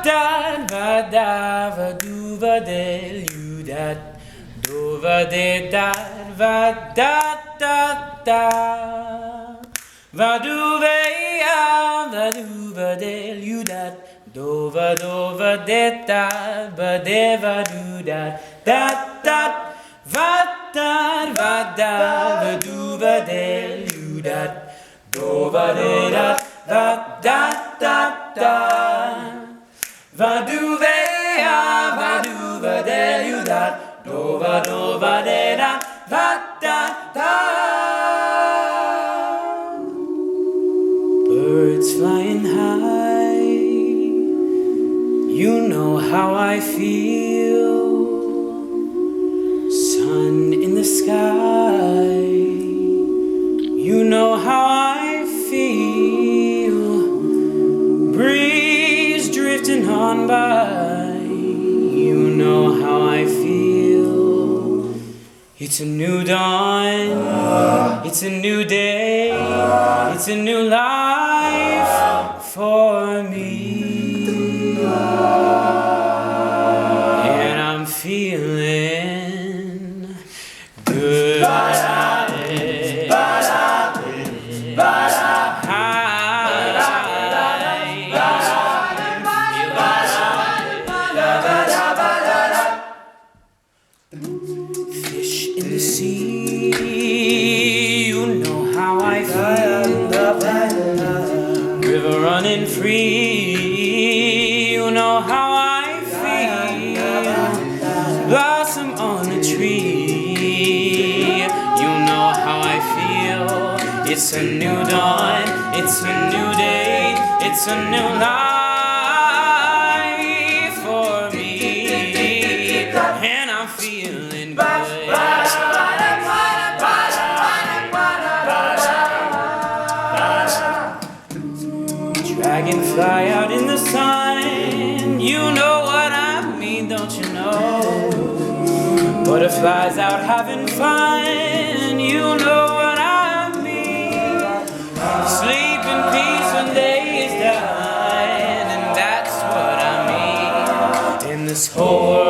da va da va do va del you dat do va de da va da da da va do ve ya va do va del you dat do va de da va de va do dat dat dat va da va do va del you dat do va de da va da da da va do ve ya va do va del you dat do va de da va da da. Birds flying high, you know how I feel. Sun in the sky, you know how I feel. Breeze drifting on by, you know how I feel. It's a new dawn, it's a new day, it's a new life for me. And I'm feeling good. Fish in the sea, you know how I feel. River running free, you know how I feel. Blossom on a tree, you know how I feel. It's a new dawn, it's a new day, it's a new life for me. And I'm feeling good. Dragonfly out in the sun, you know what I mean, don't you know? Butterflies out having fun, you know what I mean. Sleep in peace when day is done, and that's what I mean. In this whole